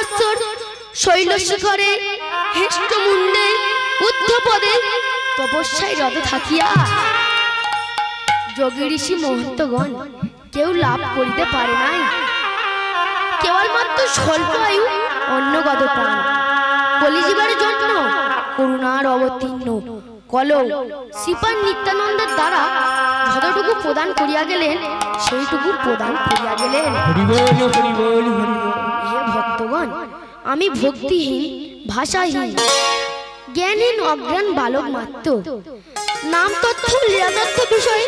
বৎসর শৈলশিখরে হেষ্টমুণ্ডে উদ্ধপদে তপস্যায় রত থাকিয়া যোগী ঋষি মহন্তগণ কেউ লাভ করিতে পারে নাই। কেবলমাত্র স্বল্প আয়ু অন্নগত প্রাণ কলিজীবের জন্য করুণার অবতীর্ণ কলৌ শ্রীপাদ নিত্যানন্দের দ্বারা যতটুকু প্রদান করিয়া গেলেন সেইটুকু প্রদান করিয়া গেলেন। হে ভক্তগণ, আমি ভক্তিহীন, ভাষাহীন, জ্ঞানহীন, অজ্ঞান বালক মাত্র। নাম তথ্য লীলা তথ্য বিষয়ে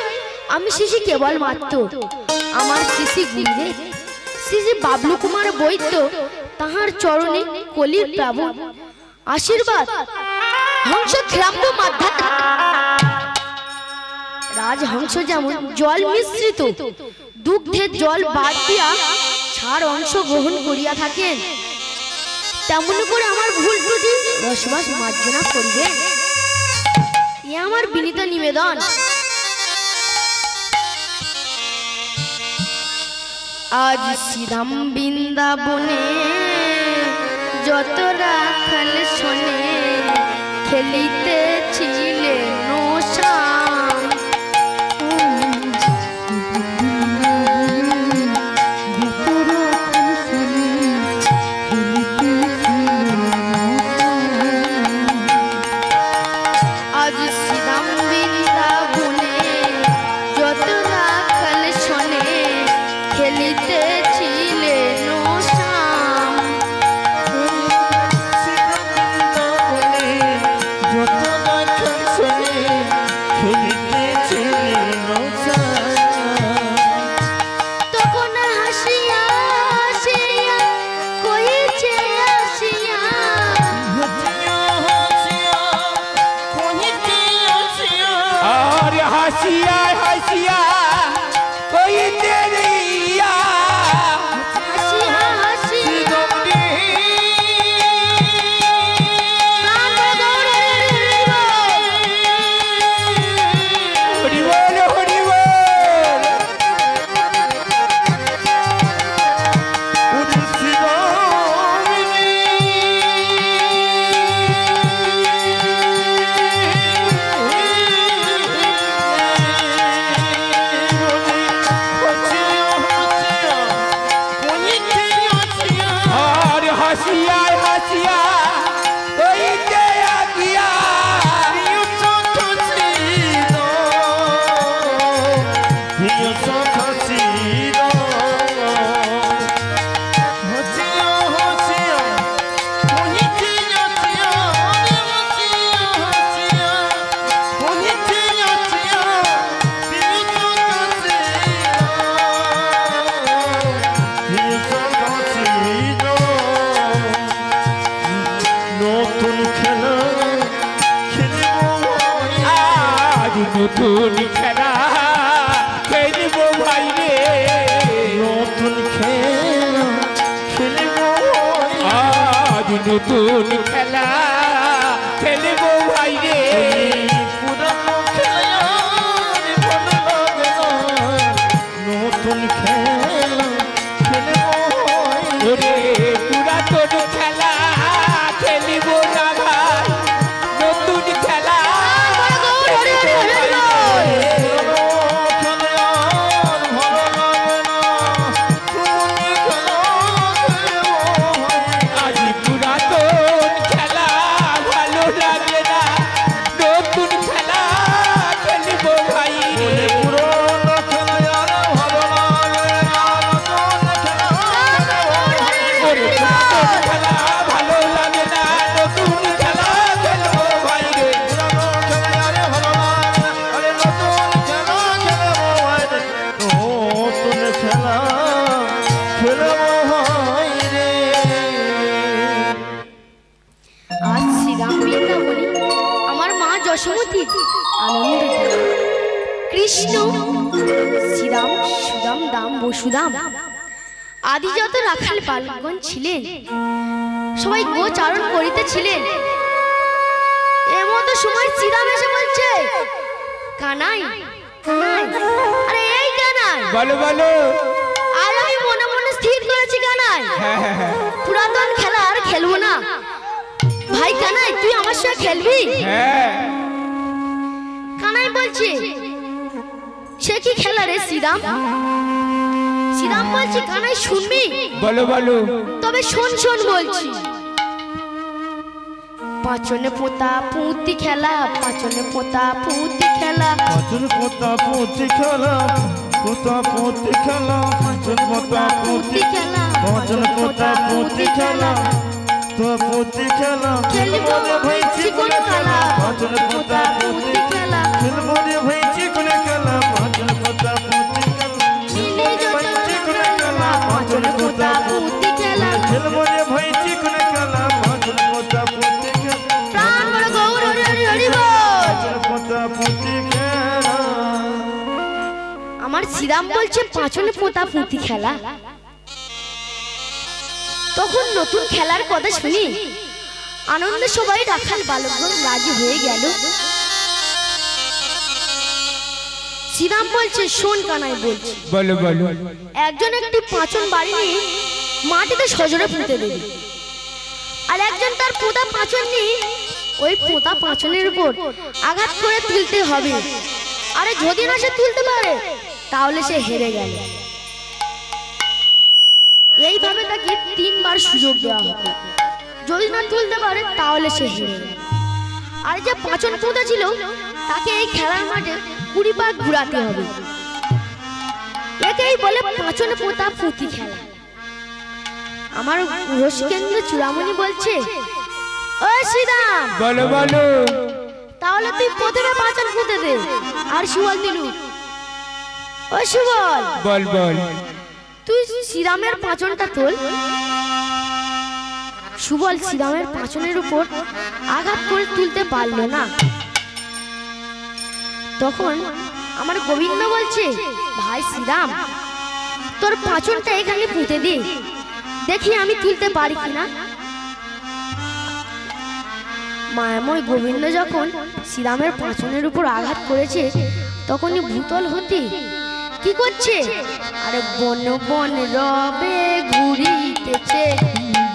আমি শিশি কেবল মাত্র। আমার শিশি গুরুদেব শ্রী শ্রী বাবলু কুমার বৈদ্য তাহার চরণে কলির প্রাবণ আশীর্বাদ হংস ক্ষীরাম্ব মাধ্যা রাজহংস যেমন জল মিশ্রিত দুগ্ধের জল বাদ দিয়া সার অংশ গ্রহণ করিয়া থাকেন, তেমন করে আমার ভুল ত্রুটি রসবাস মার্জনা করিবেন, এ আমার বিনীত নিবেদন। আজ শ্রীধাম বৃন্দাবনে যত রাখাল শোনে খেলিতেছিলেন শ্যাম, আজ শ্রীধাম বৃন্দাবনে যত রাখাল শোনে খেলিতেছিলেন শ্যাম, তখন হাসিয়া হাসিয়া কহিছে আসিয়া, আরে হাসিয়া হাসিয়া কইতে রিয়া, হাসিয়া হাসিয়া হরি বল হরি বল। আরে হাসিয়া হাসিয়া কইতে আগিয়া, নতুন খেলা খেলবো ভাই রে, নতুন খেলা খেলবো, আজ নতুন খেলা খেলবো ভাই রে, পুরানো খেলা ভালো লাগে না, নতুন খেলা খেলবো রে, পুরাতন খেলা খেলবো না ভাই, নতুন খেলা কৃষ্ণ শ্রীরাম সুদাম দাম বসুদাম আদি যত রাখাল বালকগণ ছিলেন সবাই গোচারণ করিতেছিলেন। এমতো সময় শ্রীরাম এসে বলছে, কানাই কানাই, আরে এই কানাই, বলো বলো, আর আমি মনে মনে স্থির করেছি কানাই, পুরাতন খেলা আমার সঙ্গে খেলবি? হ্যাঁ। কানাই বলছে সে কি খেলা রে শ্রীরাম? শ্রীরাম বলছে কানাই শুনবি? বলো বলো। তবে শোন শোন বলছি। পাঁচনে পোতা পুঁতি খেলা, পাঁচনে পোতা পুঁতি খেলা, পাঁচনে পোতা পুঁতি খেলা, পোতা পুঁতি খেলা, পাঁচনে পোতা পুঁতি খেলা, পাঁচনে পোতা পুঁতি খেলা, তো পুঁতি খেলা, খেলবো রে ভাই চিকনে খেলা, পাঁচনে পোতা পুঁতি খেলা, খেলবো রে ভাই চিকনে খেলা, পাঁচনে পোতা পুঁতি খেলা, চিনি যত চিকনে খেলা, পাঁচনে পোতা পুঁতি খেলা, খেলবো রে ভাই চিকনে খেলা, পাঁচনে পোতা পুঁতি খেলা, প্রাণ বড় গৌর হরি হরি হরি বল। পাঁচনে পোতা পুঁতি খেলা। আমার শ্রীরাম বলছে পাঁচনে পোতা পুঁতি খেলা। তখন নতুন খেলার কথা শুনি আনন্দে সবাই রাখাল বালকগণ রাজি হয়ে গেল। শ্রীরাম বলছে শোন কানাই বলছে, বলো বলো। একজন একটি পাঁচন বাড়ি নিয়ে মাটিতে সজোরে পুঁতে দেবে, আর একজন তার পোতা পাঁচন নিয়ে ওই পোতা পাঁচনের উপর আঘাত করে তুলতে হবে। আরে যদি না সে তুলতে পারে তাহলে সে হেরে গেল। এইভাবে তাকে 3 বার সুযোগ দেওয়া হবে। যদি না তুলতে পারে তাহলে সে হেরে গেল। আর যে পাঁচন পোতা ছিল তাকে এই খেলার মাঠে 20 বার ঘুরাতে হবে। একেই বলে পাঁচনে পোতা পুঁতি খেলা। আমার রসিকেন্দ্র চূড়ামণি বলছে ও শ্রীরাম, বলো বলো। তাহলে তুই প্রথমে পাঁচন পুঁতে দে। আর সুবল দিলু, ও সুবল বল বল। তুই শ্রীরামের পাঁচনটা তোল। সুবল শ্রীরামের পাঁচনের উপর আঘাত করে তুলতে পারলো না। তখন আমার গোবিন্দ বলছে ভাই শ্রীরাম, তোর পাঁচনটা এখানে পুঁতে দে, দেখি আমি তুলতে পারি কিনা। মায়াময় গোবিন্দ যখন শ্রীরামের পাঁচনের উপর আঘাত করেছে তখনই ভূতল হতে কি করছে? আরে বন বন রবে ঘুরিতেছে,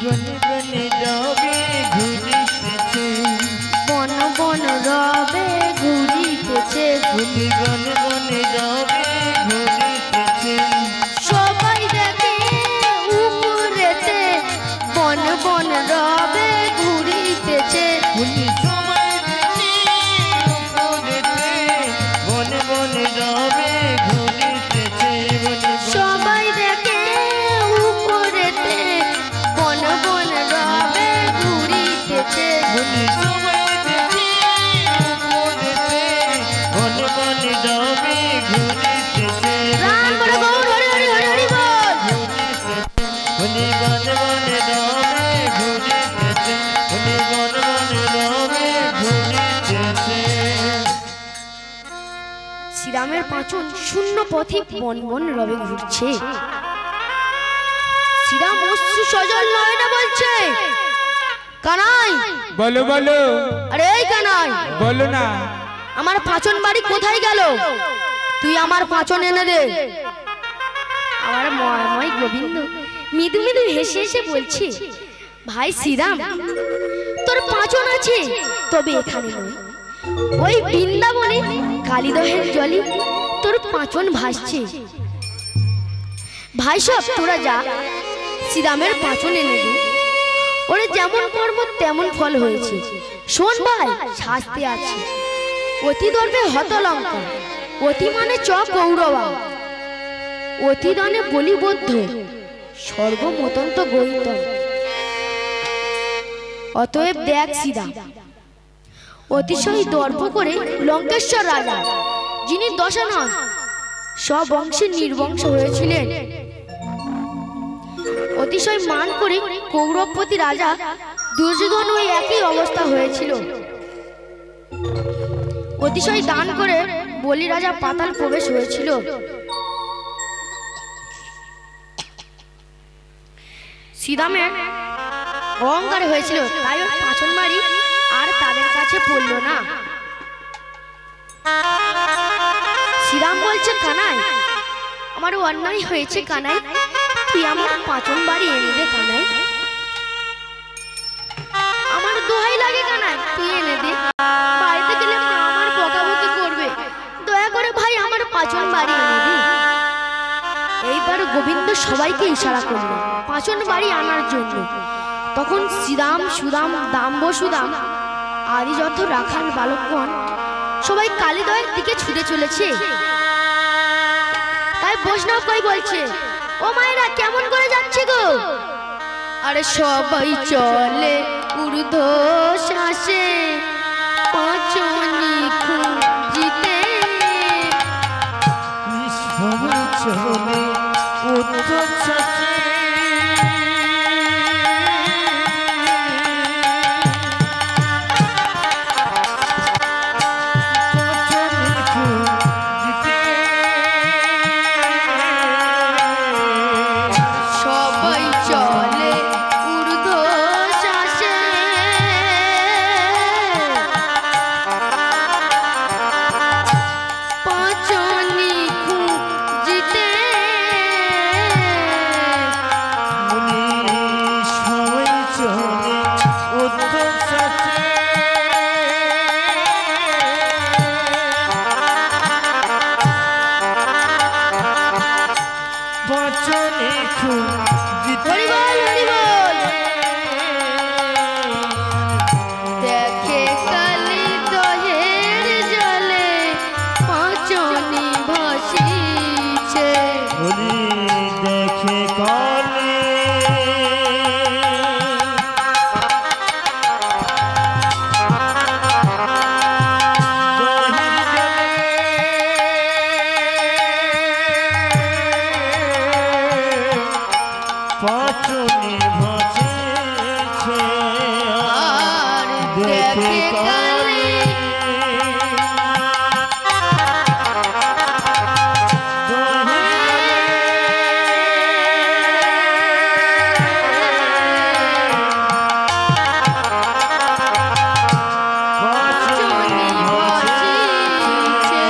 বনে বনে রবে ঘুরিতেছে, বন বন রবে ঘুরিতেছে, বনে বনে রবে ঘুরিতেছে, সবাই দেখে উপরেতে বন বন রবে ঘুরিতেছে, বনে সবাই দেখে উপরেতে, বনে বনে রবে ঘুরিতেছে, বনে সবাই দেখে উপরেতে বন বন রবে ঘুরিতেছে, বনে সবাই দেখে উপরেতে, বনে বনে রবে ঘুরিতেছে, রাম বড় গৌর হরি হরি হরি হরি বল। বনে বনে বনে রবে ঘুরিতেছে, বনে বনে বনে রবে ঘুরিতেছে। শ্রীরামের পাঁচন শূন্য পথে বন বন রবে ঘুরছে। শ্রীরাম অশ্রু সজল নয়নে বলছে কানাই, বলো বলো। আরে এই কানাই, বলো না। আমার পাঁচন বাড়ি কোথায় গেল? তুই আমার পাঁচন এনে দে। আমার ময় গোবিন্দ মৃদু মৃদু হেসে হেসে বলছে ভাই শ্রীরাম, তোর পাঁচন আছে তবে এখানে নয়, ওই বৃন্দাবনে কালীদহের জলে তোর পাঁচন ভাসছে। ভাই সব তোরা যা শ্রীরামের পাঁচন এনে দে, ওরে যেমন কর্ম তেমন ফল হয়েছে। শোন ভাই, শাস্তি আছে। অতি দর্পে হত লঙ্কা, অতি মানে চ কৌরবা, অতি দানে বলিবদ্ধ, সর্বমতন্ত গৌতম। অতএব দেখ শ্রীরাম, অতিশয় দর্প করে লঙ্কেশ্বর রাজা, যিনি দশানন সব অংশে নির্বংশ হয়েছিলেন, অতিশয় মান করে কৌরবপতি রাজা দুর্যোধন ওই একই অবস্থা হয়েছিল। অতিশয় দান করে বলি রাজা পাতাল প্রবেশ হয়েছিল। শ্রীরামের অহংকার হয়েছিল, তাই ওর পাঁচন বাড়ি আর তাদের কাছে পড়ল না। শ্রীরাম বলছে কানাই, আমার অন্যায় হয়েছে কানাই, তুই আমার পাঁচন বাড়ি এনে দে কানাই, আমার দোহাই লাগে কানাই, তুই গোবিন্দ সবাইকে ইশারা করলো পাঁচন বাড়ি আনার জন্য। তখন শ্রীরাম সুদাম দাম্ব সুদাম আদি যত রাখাল বালকগণ সবাই কালিদয়ের দিকে ছুটে চলেছে। তাই বৈষ্ণব কই বলছে, ও মায়েরা কেমন করে যাচ্ছে গো? আরে সবাই চলে ঊর্ধ্ব শ্বাসে পাঁচনি খুঁজিতে, সবাই চলে ঊর্ধ্ব শ্বাসে সবাই চলে ঊর্ধ্ব শ্বাসে পাঁচনি খুঁজিতে, সবাই চলে ঊর্ধ্ব শ্বাসে পাঁচনে খুঁজিতে। হরি বল হরি বল। দেখে কালি দহের জলে পাঁচনি ভাসিছে, বলি দেখে কালে দহির জলে পাঁচনে ভাসিছে। আর দেখে দেখে কালে পাঁচনি ভাসিছে।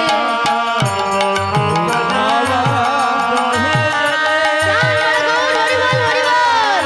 হরি বল হরি বল।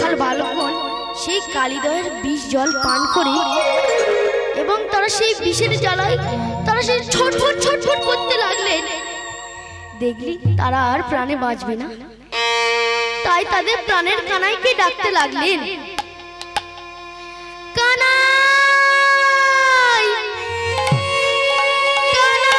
রাখাল বালকগণ সেই কালিদয়ের বিষ জল পান করে এবং তারা সেই বিষের জ্বালায় তারা সেই ছটফট ছটফট করতে লাগলেন। দেখলি তারা আর প্রাণে বাঁচবে না, তাই তাদের প্রাণের কানাইকে ডাকতে লাগলেন, কানাই কানাই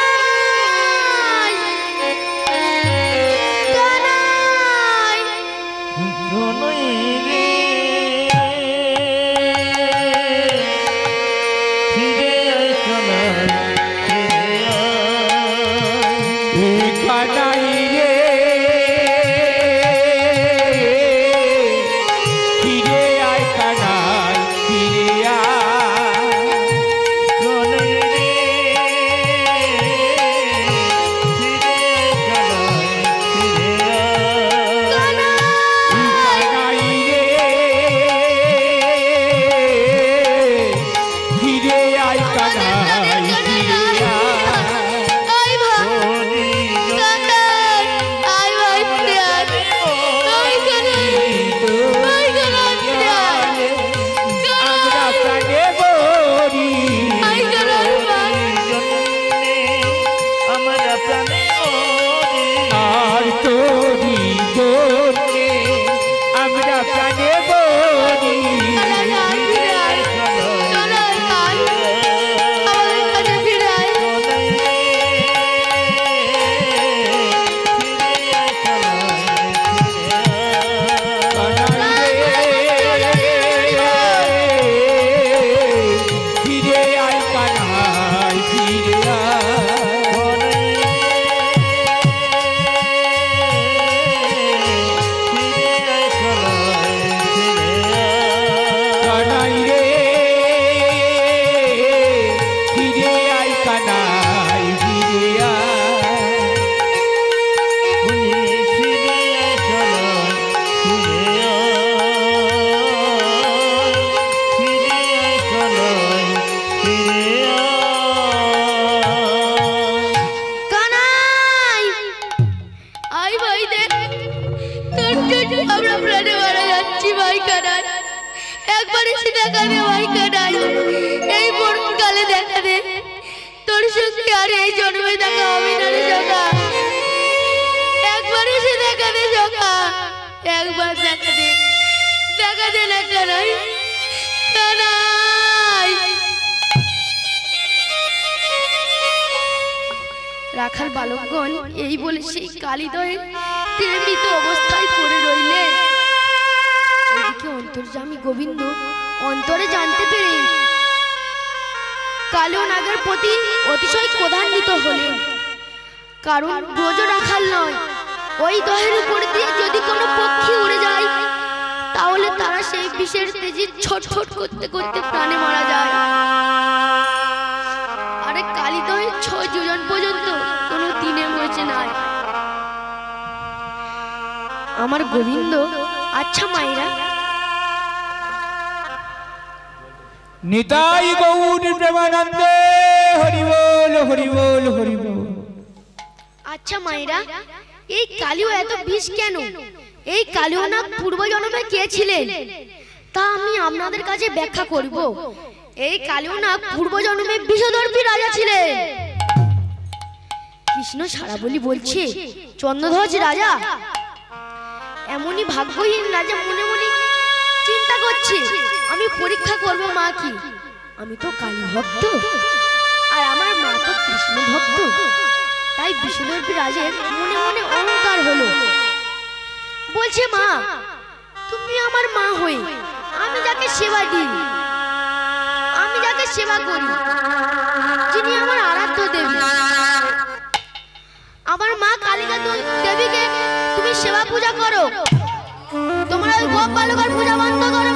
কানাই। কানাই রে ফিরে আয়, কানাই ফিরে রাখাল বালকগণ এই বলে সেই কালিদয়ে মৃত অবস্থায় পড়ে রইলেন। এদিকে অন্তর্যামী গোবিন্দ অন্তরে জানতে পেরে কালো নাগের প্রতি অতিশয় ক্রোধান্বিত হলেন, কারণ ব্রজ রাখাল নয়, ওই দহের উপর দিয়ে যদি কোনো পক্ষী উড়ে যায় তাহলে তারা সেই বিষের তেজে ছটফট করতে করতে প্রাণে মারা যায়। আরে কালিদয় 6 যোজন পর্যন্ত কোনো দিনে মরছে নাই। আমার গোবিন্দ, আচ্ছা মায়েরা, নিতাই গৌর প্রেমানন্দে হরি বল হরি বল হরি বল। আচ্ছা মায়েরা, এই কালিও এত বিষ কেন? এই কালিও না পূর্ব জন্মে কে ছিলেন তা আমি আপনাদের কাছে ব্যাখ্যা করব। এই কালিও না পূর্ব জন্মে বিষদর্পী রাজা ছিলেন। কৃষ্ণ সারা বলি বলছে, চন্দ্রধ্বজ রাজা এমনই ভাগ্যহীন রাজা মনে মনে চিন্তা করছে, আমি পরীক্ষা করব মা কি, আমি তো কালী ভক্ত আর আমার মা তো কৃষ্ণ ভক্ত। তাই বিষদর্পী রাজের মনে মনে অহংকার হলো, বলছে মা তুমি আমার মা হয়ে আমি যাকে সেবা দিই, আমি যাকে সেবা করি, যিনি আমার আরাধ্য দেবী, আমার মা কালিকা দেবীকে তুমি সেবা পূজা করো, তোমার ওই গোপ বালকের পূজা বন্ধ করো।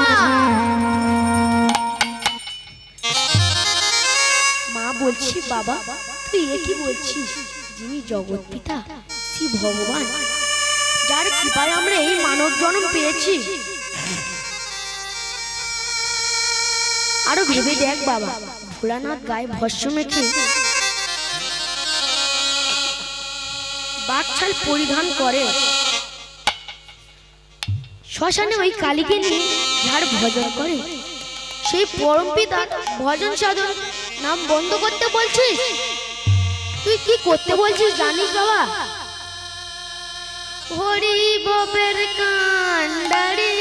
মা বলছি, বাবা তুই এ কি বলছিস? যিনি জগৎ পিতা শ্রী ভগবান, যার কৃপায় আমরা এই মানব জন্ম পেয়েছি, আরো ভেবে দেখ বাবা, ভোলানাথ গায়ে ভস্য মেখে বাকছাল পরিধান করে, শ্মশানে ওই কালীকে নিয়ে যার ভজন করে সেই পরম পিতার ভজন সাধন নাম বন্ধ করতে বলছিস? তুই কি করতে বলছিস জানিস বাবা? হরি ববের কান্ডারি,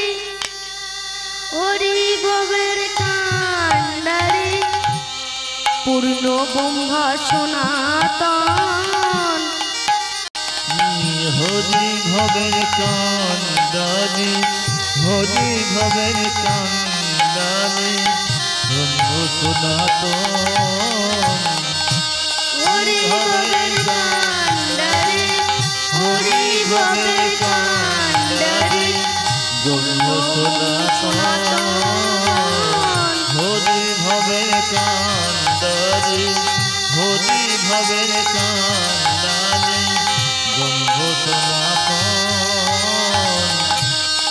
হরি ববের কান্ডারি, পূর্ণ ব্রহ্মা সনাতন। হরি ভবের কান্ডারি, হরি ভবের কান্ডারি, ব্রহ্ম সনাতন। হরি ববের কান্ডারি, হরি ববের কান্ডারি, ব্রহ্ম সনাতন। হরি ভবের কান্ডারি, হরি ভবের কান্ডারি, ব্রহ্ম সনাতন।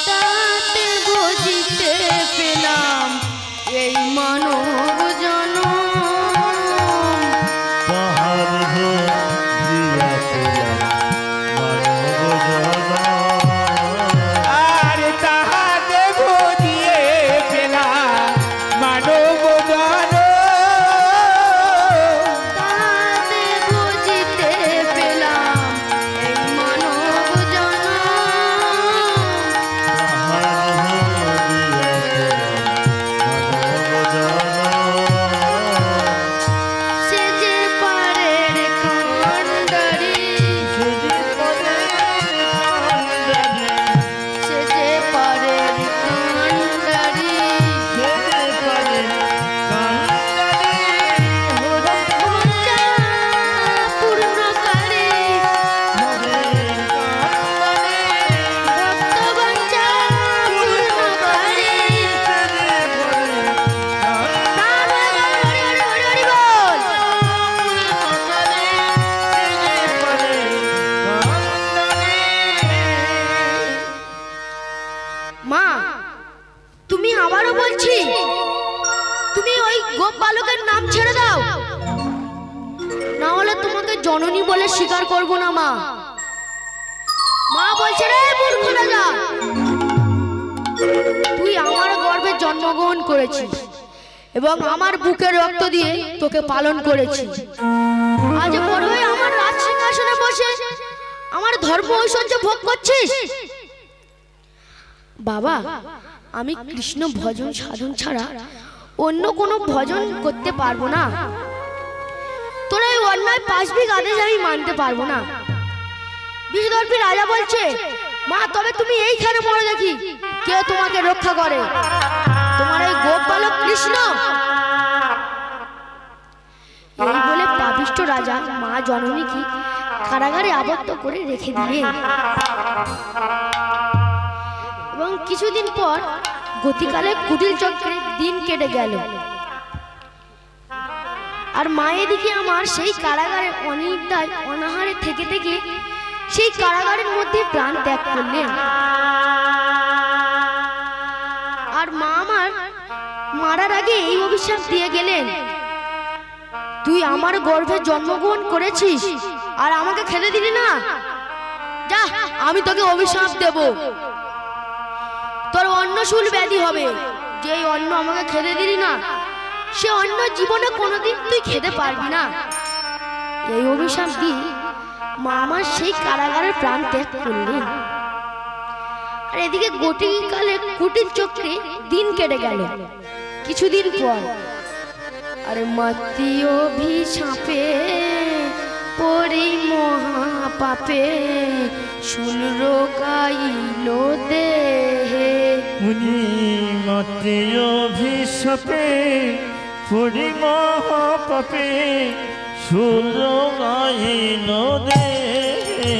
তাতে বুঝিতে পেলাম এই মানব জনম, তাহার দিয়া পেলাম মানব জনম। আর তাহাতে বুঝিয়ে পেলাম মানব জন। তাতে বুঝিতে পেলাম এই মানব জনম, তাহার দিয়া পেলাম মানব জনম। সে যে পারের কান্ডারি, সে যে পারের কান্ডারি, ভক্তবঞ্চা পূর্ণকারী, ভক্তবঞ্চা পূর্ণকারী। নাম হরি হরি হরি হরি বল। মা, তুমি আবারও বলছি, তুমি ওই গোপ বালকের নাম ছেড়ে দাও, না হলে তোমাকে জননী বলে স্বীকার করব না। মা, মা বলছে রে মূর্খ রাজা, তুই আমার গর্ভে জন্মগ্রহণ করেছিস এবং আমার বুকের রক্ত দিয়ে তোকে পালন করেছি। আজ বড় হয়ে আমার রাজ সিংহাসনে বসে আমার ধর্ম ঐশ্বর্য ভোগ করছিস। বাবা, আমি কৃষ্ণ ভজন সাধন ছাড়া অন্য কোনো ভজন করতে পারবো না। তোরা এই অন্যায় পাশবিক আদেশ আমি মানতে পারবো না। বিষদর্পী রাজা বলছে, মা তবে তুমি এইখানে মরে দেখি কে তোমাকে রক্ষা করে, তোমার এই গোপ বালক কৃষ্ণ। এই বলে পাপিষ্ঠ রাজা মা জননীকে কারাগারে আবদ্ধ করে রেখে দিলেন। এবং কিছুদিন পর গতিকালে কুটিল চক্রে দিন কেটে গেল। আর মা এদিকে আমার সেই কারাগারে অনিদ্রায় অনাহারে থেকে থেকে সেই কারাগারের মধ্যে প্রাণ ত্যাগ করলেন। আর মা আমার মারার আগে এই অভিশাপ দিয়ে গেলেন, তুই আমার গর্ভে জন্মগ্রহণ করেছিস আর আমাকে খেতে দিলি না, যা আমি তোকে অভিশাপ দেব, তোর অন্নশূল ব্যাধি হবে। যে অন্ন আমাকে খেতে দিলি না সে অন্ন জীবনে কোনোদিন তুই খেতে পারবি না। এই অভিশাপ দিয়ে মা আমার সেই কারাগারের প্রাণ ত্যাগ করলেন। আর এদিকে গতিকালে কুটির চক্রে দিন কেটে গেল। কিছুদিন পর আর মাতি অভিশাপে পরি মহাপাপে শুন রোগাইল দেহে। মুনি মতে অভিশাপে পরি মহাপাপে শুন রোগাইল দেহে।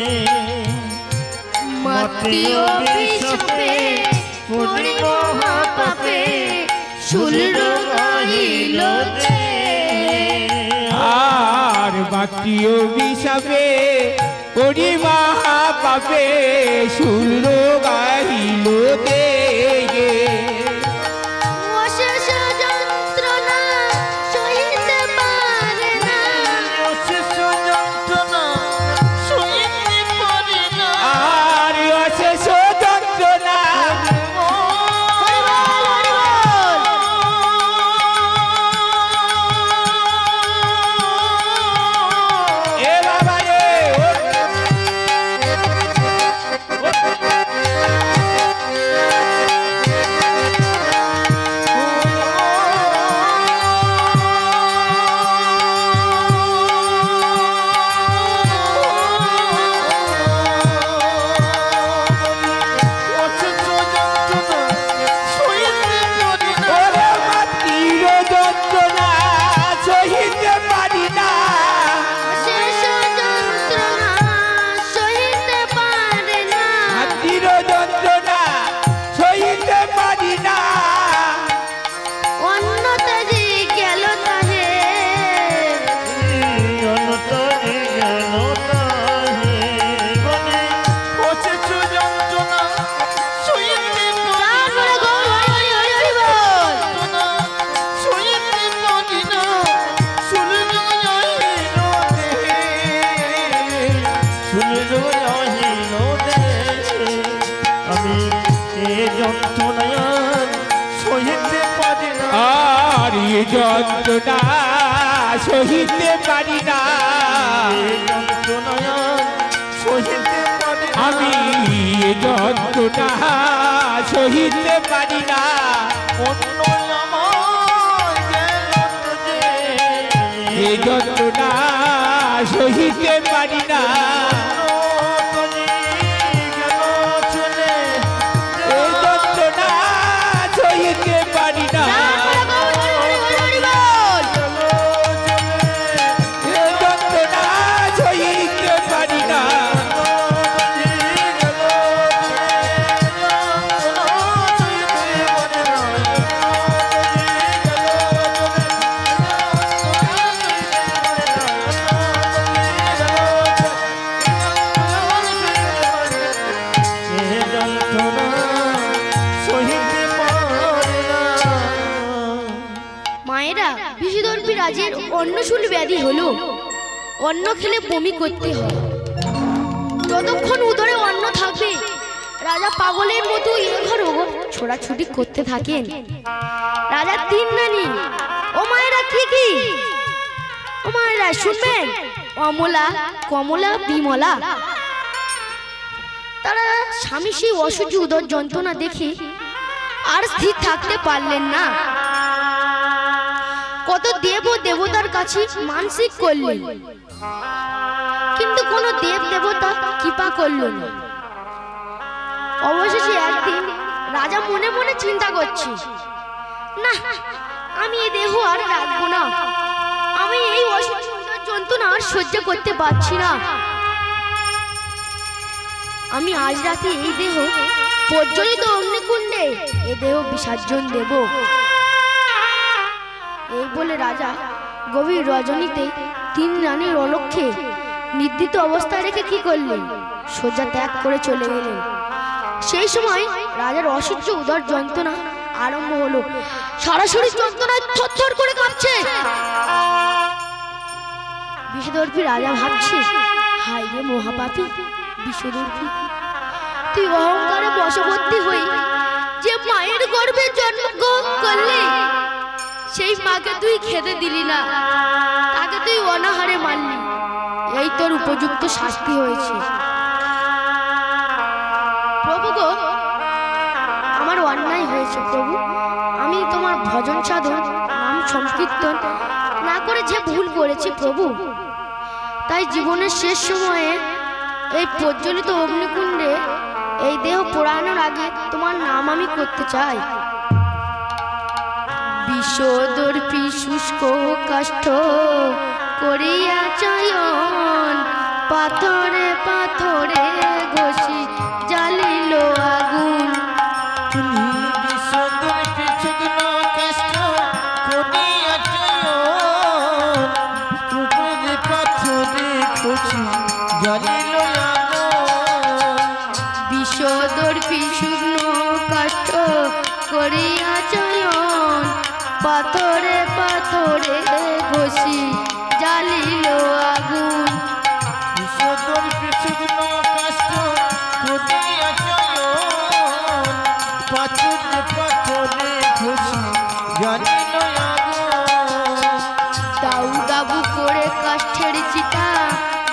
মাতি অভিশাপে পরি মহাপাপে শুন রোগাইল দেহে। আর বাকি অভিশাপে করি মহাপাপে শুল গাইল দেগে। অশেষ যন্ত্রণা সইতে পারে না, অশেষ যন্ত্রণা সইতে পারে না। আর অশেষ যন্ত্রণা পারি না অন্যতা যে গেল তাহে অন্যতা যে গেল তাহে মনে পচেছো যন্ত্রণা সইতে তারপরে গৌর হরি হরি হরি হরি বল সইতে পারি না শুনে যাইল দেহে শুনে যাইল দেহে আমি এ যন্ত্রণায় সইতে পারি না আর এ যন্ত্রণা সহিতে পারি না যন্ত্রণায় সইতে পারি না আমি এ যন্ত্রণা সহিতে পারি না অন্য আমার গেল যে এ যন্ত্রণা সহিতে পারি না গেল চলে এ যন্ত্রণা সহিতে পারি না তারপরে গৌর হরি হরি হরি বল এ যন্ত্রণা সহিতে পারি না মায়েরা বিষদর্পী রাজের অন্নশূল ব্যাধি হলো অন্ন খেলে বমি করতে হয় যতক্ষণ উদরে অন্ন থাকবে রাজা পাগলের মতো এঘর ওঘর ছোড়াছুটি করতে থাকেন রাজার তিন নানি ও মায়েরা কি ও মায়েরা শুনবেন অমলা কমলা বিমলা তারা স্বামী সেই অসহ্য উদর যন্ত্রণা দেখে আর স্থির থাকতে পারলেন না কত দেব ও দেবতার কাছে মানসিক করলেন কিন্তু কোন দেব দেবতা কৃপা করল না অবশেষে একদিন রাজা মনে মনে চিন্তা করছে না আমি এই দেহ আর রাখবো না আমি এই অসহ্য যন্ত্রণা আর সহ্য করতে পারছি না আমি আজ রাতে এই দেহ প্রজ্বলিত অগ্নিকুণ্ডে এই দেহ বিসর্জন দেব এই বলে রাজা গভীর রজনীতে তিন রানীর অলক্ষ্যে নির্দিত অবস্থায় রেখে কি করলেন শয্যা ত্যাগ করে চলে গেলেন সেই সময় রাজার অসহ্য উদর যন্ত্রণা আরম্ভ হলো সরাসরি যন্ত্রণায় থরথর করে কাঁপছে বিষদর্পী রাজা ভাবছে হায় রে মহাপাপী বিষদর্পী তুই অহংকারে বশবর্তী হয়ে যে মায়ের গর্ভে জন্ম করলি সেই মাকে তুই খেতে দিলি না তাকে তুই অনাহারে মারলি এই তোর উপযুক্ত শাস্তি হয়েছে প্রভু গো আমার অন্যায় হয়েছে প্রভু আমি তোমার ভজন সাধন নাম সংকীর্তন না করে যে ভুল করেছি প্রভু তাই জীবনের শেষ সময়ে এই প্রজ্বলিত অগ্নিকুণ্ডে এই দেহ পোড়ানোর আগে তোমার নাম আমি করতে চাই বিষদর্পী শুষ্ক কাষ্ঠ করিয়া চয়ন পাথরে পাথরে ঘষি জ্বালিল আগুন বিষদর্পী শুকনো কাষ্ঠ করিয়া চয়ন পাথরে পাথরে ঘষি জ্বালিল আগুন বিষদর্পী শুকনো কাষ্ঠ করিয়া চয়ন পাথরে পাথরে ঘষি জ্বালিল আগুন দাউ দাবু করে কাষ্ঠের চিতা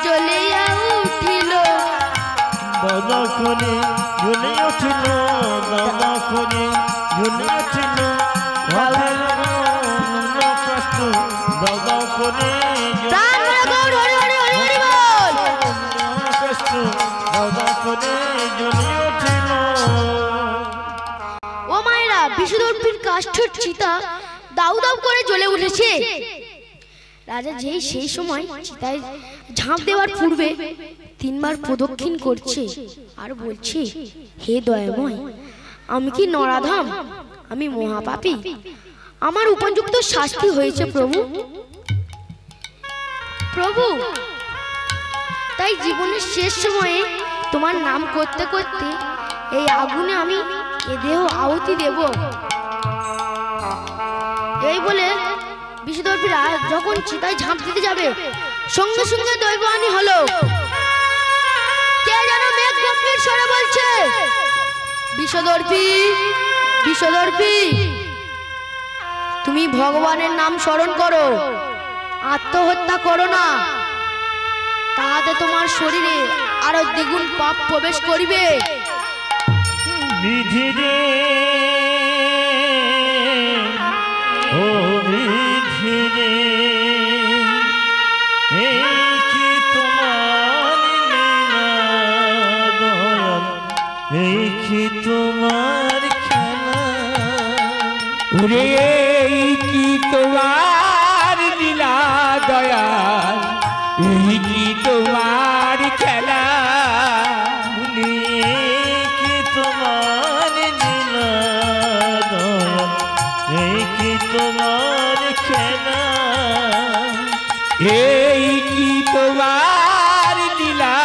জ্বলিয়া উঠিল দাদা করে জ্বলে উঠিল দাদা করে জ্বলে উঠিল কষ্ট দাদা করে কষ্ট দাদা করে জ্বলে উঠিল ও মায়েরা বিষদর্পীর কাষ্ঠের চিতা দাউ দাউ করে জ্বলে উঠেছে রাজা যেই সেই সময় চিতায় ঝাঁপ দেওয়ার পূর্বে তিনবার প্রদক্ষিণ করছে আর বলছে হে দয়াময় আমি কি নরাধাম আমি মহাপাপী, আমার উপযুক্ত শাস্তি হয়েছে প্রভু। প্রভু, তাই জীবনের শেষ সময়ে তোমার নাম করতে করতে এই আগুনে আমি এ দেহ আহুতি দেব। এই বলে বিষদর্পীরা যখন চিতায় ঝাঁপ দিতে যাবে, সঙ্গে সঙ্গে দৈববাণী হলো। কে যেন মেঘ গম্ভীর স্বরে বলছে, বিষদর্পী, বিষদর্পী, তুমি ভগবানের নাম স্মরণ করো, আত্মহত্যা করো না, তাহাতে তোমার শরীরে আরো দ্বিগুণ পাপ প্রবেশ করিবে। বিধি রে ও বিধি রে, এই কি তোমার লীলা দয়াল, এই কি তোমার খেলা। ওরে এই কি তোমার লীলা দয়াল, এই কি তোমার খেলা। কি তোমার লীলা দয়াল, এই কি তোমার খেলা। এই কি তোমার লীলা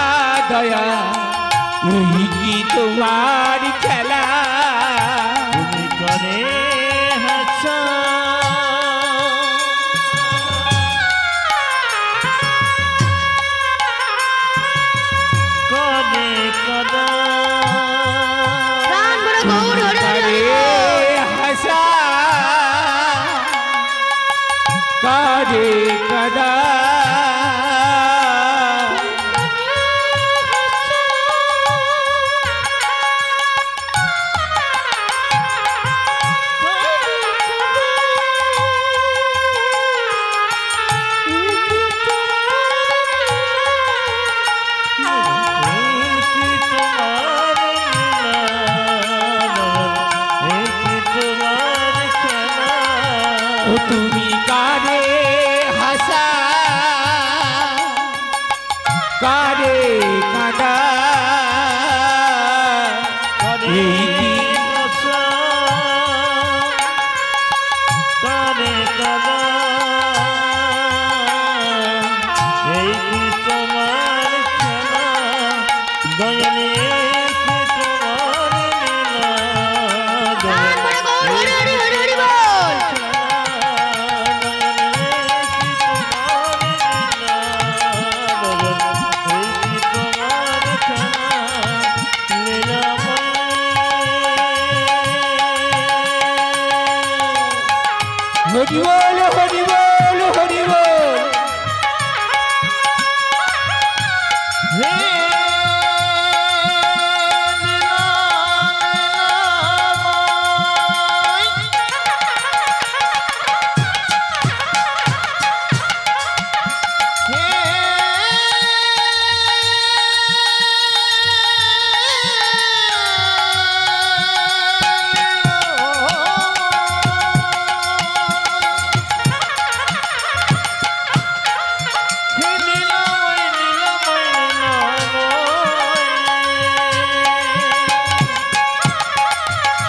দয়াল, এই কি তোমার খেলা। তুমি করে হাসা করে কদা, প্রাণ ভরে গৌর হরে হরে করে হাসা করে কদা। তুমি কারে হাসা কারে কাঁদা, এই কি করে কদা, এই কি তোমার খেলা। দয়ালে কি তোমার লীলা প্রাণ ভরে গৌর হরে হরে হরে হরে বল। হরি বল হরি বল হরি বল।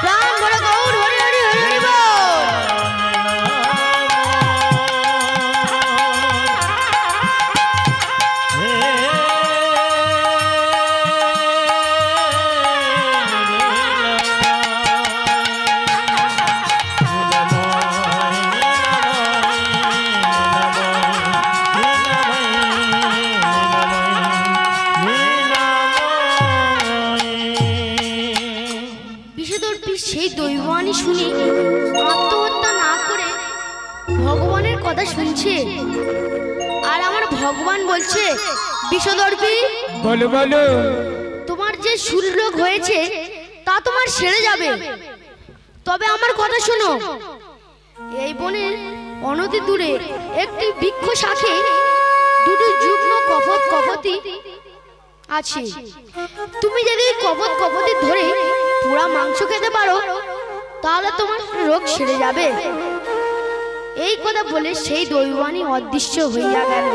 প্রাণ ভরে গৌর হরে হরে হরে হরে বল। বিষদর্পী সেই দৈববাণী শুনে আত্মহত্যা না করে ভগবানের কথা শুনছে। আর আমার ভগবান বলছে, বিষদর্পী, বলো বলো। তোমার যে শূল রোগ হয়েছে তা তোমার সেরে যাবে, তবে আমার কথা শোনো। এই বনের অনতি দূরে একটি বৃক্ষ শাখে দুটো যুগ্ম কপত কপতি আছে। তুমি যদি কপত কপতি ধরে পুরা মাংস খেতে পারো, তাহলে তোমার রোগ সেরে যাবে। এই কথা বলে সেই দৈববাণী অদৃশ্য হইয়া গেল।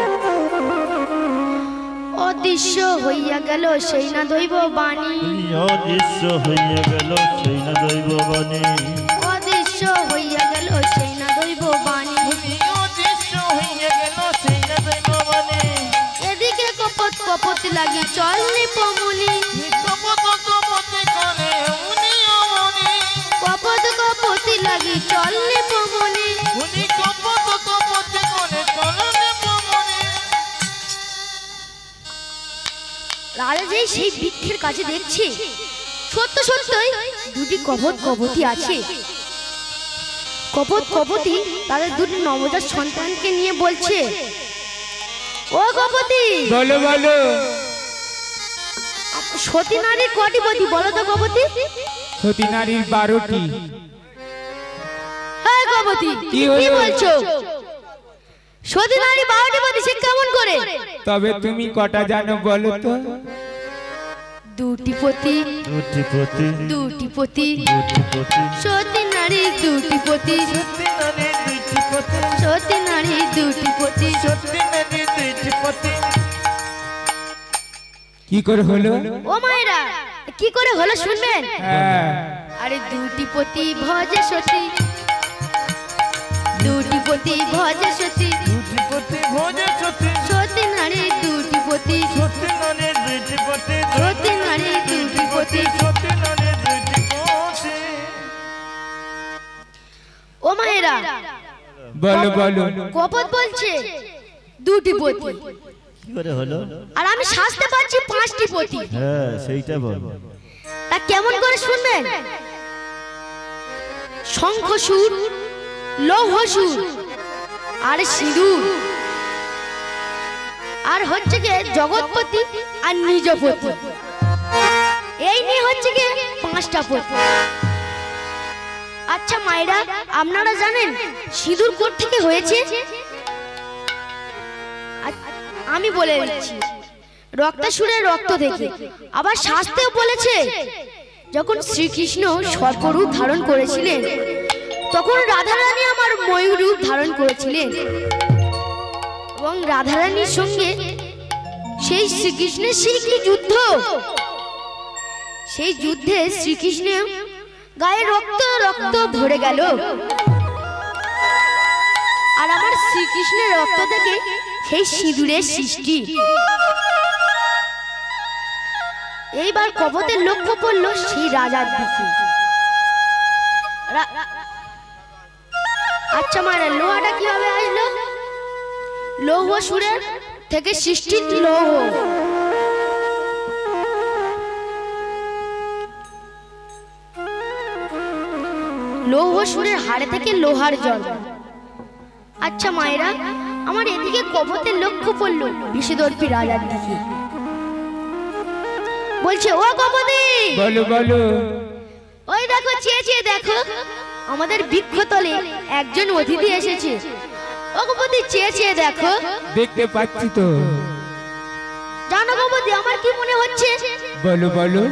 অদৃশ্য হইয়া গেল সেই না দৈববাণী, অদৃশ্য হইয়া গেল সেই না দৈববাণী, অদৃশ্য হইয়া গেল সেই না দৈব বাণী এদিকে কপত কপত লাগি চল নিপমনি কপত কপতি লাগি চল নিপমনি রাজা যে সেই বৃক্ষের কাছে দেখছি সত্য সত্যই দুটি কপত কপতি আছে। কপত কপতি তাদের দুটি নবজাত সন্তানকে নিয়ে বলছে, ও কপতি বলো বলো সতী নারীর কটি পতি বলো তো কপতি? সতী নারীর 12টি। হ্যাঁ কপতি কি বলছো? সতী নারী 12টি পতি সে কেমন করে? তবে তুমি কটা জানো বলো তো? দুটি পতি দুটি পতি দুটি পতি দুটি পতি সতী নারী দুটি পতি সত্যি নারী দুটি পতি সতী নারী দুটি পতি সত্যি নারী দুটি পতি। কি করে হলো? ও মায়েরা কি করে হলো শুনবেন? হ্যাঁ আরে দুটি পতি ভজে সতী দুটি পতি ভজে সতী দুটি পতি ভোজে সত্যি সতী নারী দুটি পতি সত্যি নারী দুটি পতি সতী নারী দুটি পতি সত্যি নারী দুটি পতি। ও মায়েরা বলো বলো কপত বলছে দুটি পতি কি করে হলো? আর আমি শাস্তে পাচ্ছি 5টি পতি। হ্যাঁ সেইটা বল। তা কেমন করে শুনবেন? শঙ্খ সুর লৌহ সুর আর সিঁদুর আর হচ্ছে গিয়ে জগৎপতি আর নিজপতি এই নিয়ে হচ্ছে গিয়ে 5টা পতি। আচ্ছা মায়েরা আপনারা জানেন সিঁদুর কোথা থেকে হয়েছে? আমি বলে দিচ্ছি রক্তাসুরের রক্ত থেকে। আবার শাস্ত্রেও বলেছে যখন শ্রীকৃষ্ণ সর্পরূপ ধারণ করেছিলেন তখন রাধারানী আমার ময়ূর রূপ ধারণ করেছিলেন এবং রাধারানীর সঙ্গে সেই শ্রীকৃষ্ণের সেই কি যুদ্ধ, সেই যুদ্ধে শ্রীকৃষ্ণের গায়ে রক্ত রক্ত ভরে গেল আর আমার শ্রীকৃষ্ণের রক্ত থেকে সেই সিঁদুরের সৃষ্টি। এইবার কপতের লক্ষ্য পড়ল সেই রাজার দিকে। আচ্ছা মানে লোহাটা কিভাবে আসলো? লৌহ সুরের থেকে সৃষ্টি লৌহ। লৌহ সুরের হাড়ে থেকে লোহার জন্ম। আচ্ছা মায়েরা আমার এদিকে কপতের লক্ষ্য পড়লো বিষদর্পী রাজার দিকে। বলছে ও কপতি বলো বলো ওই দেখো চেয়ে চেয়ে দেখো আমাদের বৃক্ষতলে একজন অতিথি এসেছে। ও কপতি চেয়ে চেয়ে দেখো। দেখতে পাচ্ছি তো। জানো কপতি আমার কি মনে হচ্ছে? বলো বলো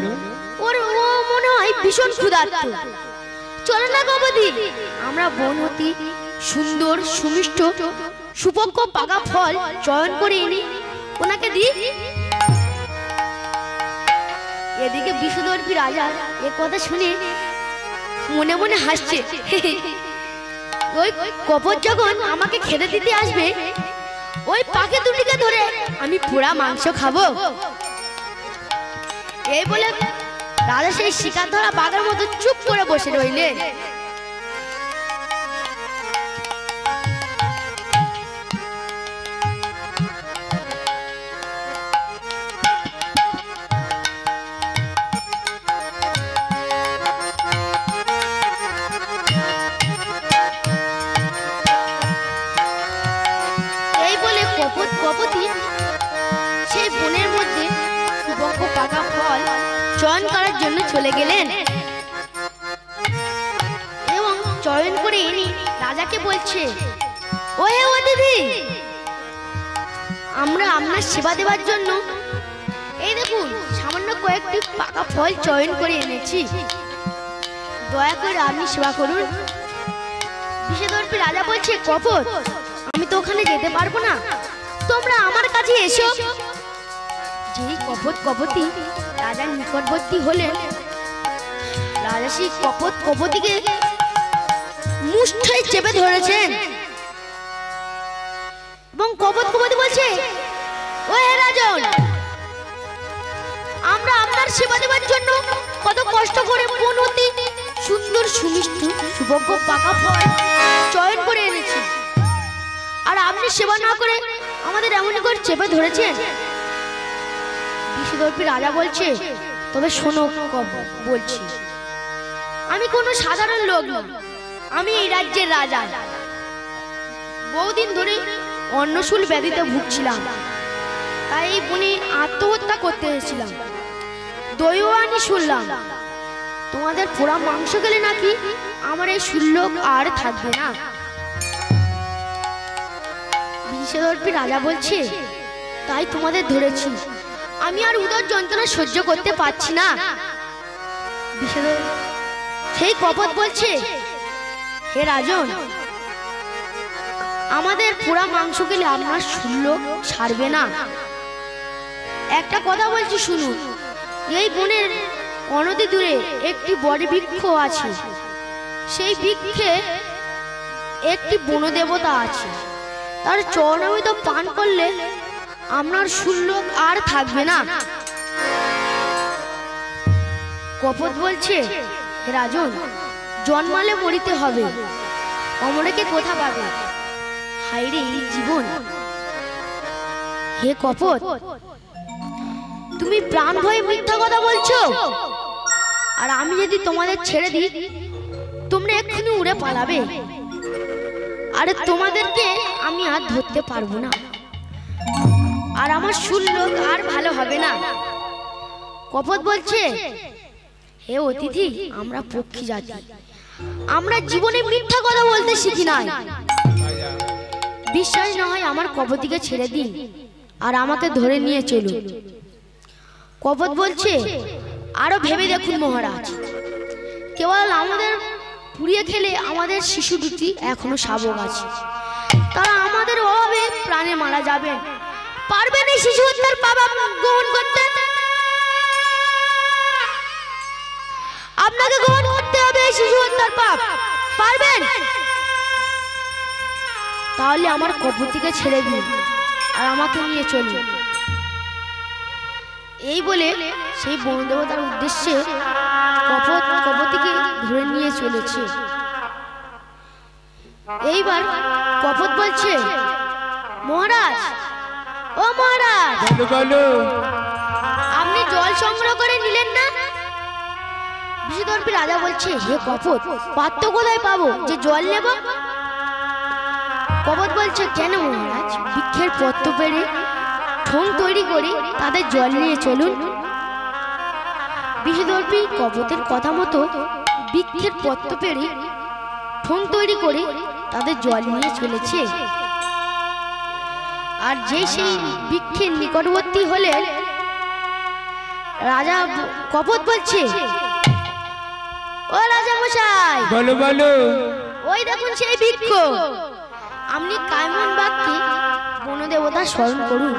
ওর ও মনে হয় ভীষণ ক্ষুধার্ত। চলো না কপতি আমরা বনতি সুন্দর সুমিষ্ট সুপক্ষ পাকা ফল চয়ন করে এনে ওনাকে দিই। এদিকে বিষদর্পী রাজা এ কথা শুনে মনে মনে হাসছে। ওই কপত যখন আমাকে খেতে দিতে আসবে ওই পাখি দুটিকে ধরে আমি পোড়া মাংস খাবো। এই বলে রাজা সেই শিকার ধরা বাঘের মতো চুপ করে বসে রইলেন। এই বলে কপতি সেই বনের মধ্যে সুবক্ষ পাকা ফল চয়ন করার জন্য চলে গেলেন এবং চয়ন করে এনে রাজাকে বলছে, ও হে অতিথি আমরা আপনার সেবা দেওয়ার জন্য এই দেখুন সামান্য কয়েকটি পাকা ফল চয়ন করে এনেছি, দয়া করে আপনি সেবা করুন। বিষদর্পী রাজা বলছে, কপত আমি তো ওখানে যেতে পারবো না, তোমরা আমার কাছে এসো। যেই কপতি রাজার নিকটবর্তী হলেন রাজা সেই কপতিকে চেপে ধরেছেন এবং কপত কপতি বলছে, ও হে রাজন, আমরা আপনার সেবা দেওয়ার জন্য কত কষ্ট করে কোন অতি সুন্দর সুমিষ্ট সুভোগ্য পাকা ফল চয়ন করে এনেছি, আর আপনি সেবা না করে আমাদের এমন করে চেপে ধরেছেন। বিষদর্পী রাজা বলছে, তবে শোনো বলছি, আমি কোনো সাধারণ লোক না, আমি এই রাজ্যের রাজা। বহুদিন ধরে অন্নশূল ব্যাধিতে ভুগছিলাম, তাই এই বনে আত্মহত্যা করতে এসেছিলাম। দৈব আনি শুনলাম তোমাদের পোড়া মাংস খেলে নাকি আমার এই শুল্লক আর থাকবে না। বিষদর্পী রাজা বলছে, তাই তোমাদের ধরেছি, আমি আর উদর যন্ত্রণা সহ্য করতে পারছি না। সেই কপট বলছে, হে রাজন, আমাদের পোড়া মাংস খেলে আপনার শুল্লক ছাড়বে না। একটা কথা বলছি শুনুন, এই বনের অনতি দূরে একটি বড় বৃক্ষ আছে, সেই বৃক্ষে একটি বনদেবতা আছে, তার চরণামৃত পান করলে আপনার শুল্লক আর থাকবে না। কপট বলছে, হে রাজন, জন্মালে মরিতে হবে, অমরেকে কোথা পাবে, হায়রে এই জীবন। হে কপট, তুমি প্রাণ ভয়ে মিথ্যা কথা বলছো, আর আমি যদি তোমাদের ছেড়ে দিই তোমরা এক্ষুনি উড়ে পালাবে, আরে তোমাদেরকে আমি আর ধরতে পারবো না, আর আমার শুল্লক আর ভালো হবে না। কপট বলছে, হে অতিথি, আমরা পক্ষী জাতি, আমরা জীবনে মিথ্যা কথা বলতে শিখি নাই। বিশ্বাস না হয় আমার কপতিকে ছেড়ে দিন আর আমাকে ধরে নিয়ে চলুন। কপট বলছে, আরো ভেবে দেখুন মহারাজ, কেবল আমাদের পুড়িয়ে খেলে আমাদের শিশু দুটি এখনো শাবক আছে, তারা আমাদের অভাবে প্রাণে মারা যাবেন, পারবেন এই শিশু হত্যার পাপ গ্রহণ করতে? আপনাকে গ্রহণ করতে হবে এই শিশু হত্যার পাপ, পারবেন? তাহলে আমার কপতিকে ছেড়ে দিন আর আমাকে নিয়ে চলুন। এই বলে সেই বনদেবতার উদ্দেশ্যে কপতিকে ধরে নিয়ে চলেছে। এইবার কপট বলছে, মহারাজ, ও মহারাজ, আপনি জল সংগ্রহ করে নিলেন না? বিষদর্পী রাজা বলছে, হে কপট, পাত্র কোথায় পাবো যে জল নেব? কপট বলছে, কেন মহারাজ, বৃক্ষের পত্র পেড়ে ঠোং তৈরি করে তাদের জল নিয়ে চলুন। বিষদর্পী কপটের কথা মতো বৃক্ষের পত্র পেড়ে ঠোং তৈরি করে তাদের জল নিয়ে চলেছে। আর যে সেই বৃক্ষের নিকটবর্তী হলে রাজা কপট বলছে, ও রাজা মশাই, বলো বলো, ওই দেখুন সেই বৃক্ষ, আপনি কায়মন বাক্যে বনদেবতা স্মরণ করুন।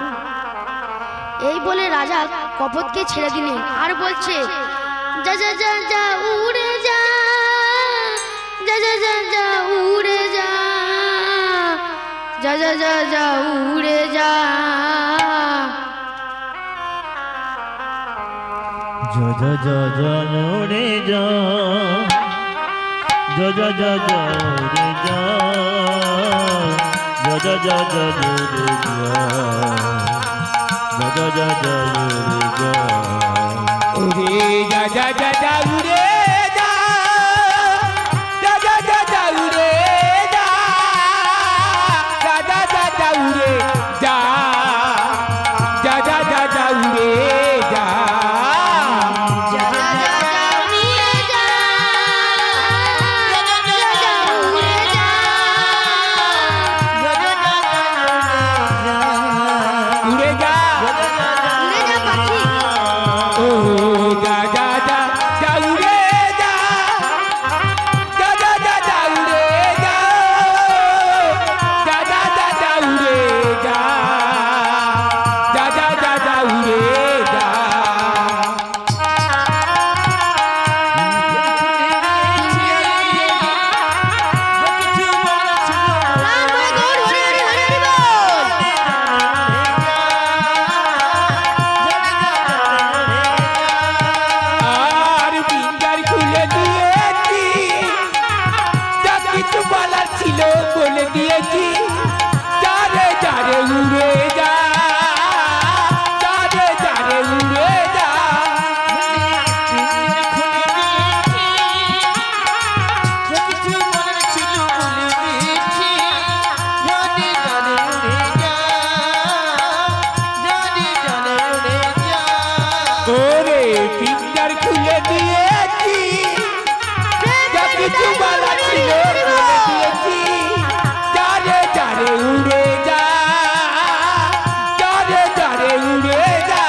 এই বলে রাজা কপটকে ছেড়ে দিলেন আর বলছে, যা যা যা যা উড়ে যা, যা যা যা যা উড়ে যা, যা যা যা যা উড়ে যা। যা যা যা যা উড়ে যা, যা যা যা যা উড়ে যা, যা যা যা যা উড়ে যা, যা যা যা যা উড়ে যা, উড়ে যা যা যা যা উড়ে যা, যা যা যা যা উড়ে যা, যা যা যা যা উড়ে যা, যা যা যা যা উড়ে যা। উড়ে বলার ছিল বলে দিয়েছি যারে যারে উড়ে যা যারে যারে উড়ে যা ওরে পিঞ্জার খুলে দিয়েছি যা কিছু বলার ছিল বলে দিয়েছি যারে যারে উড়ে যা যারে যারে উড়ে যা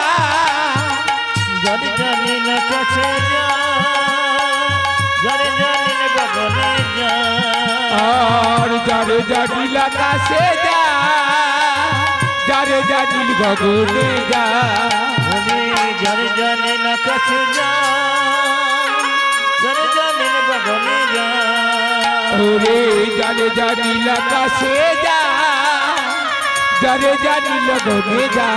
যারে জানি না কাছে যা যারে জানি না গগনে যা আর যারে জানিল আকাশে যা যারে জানিল গগনে যা যারে জানি না কাছে যা যারে জানি না গগনে যা ওরে যারে জানিল আকাশে যা যারে জানিল গগনে যা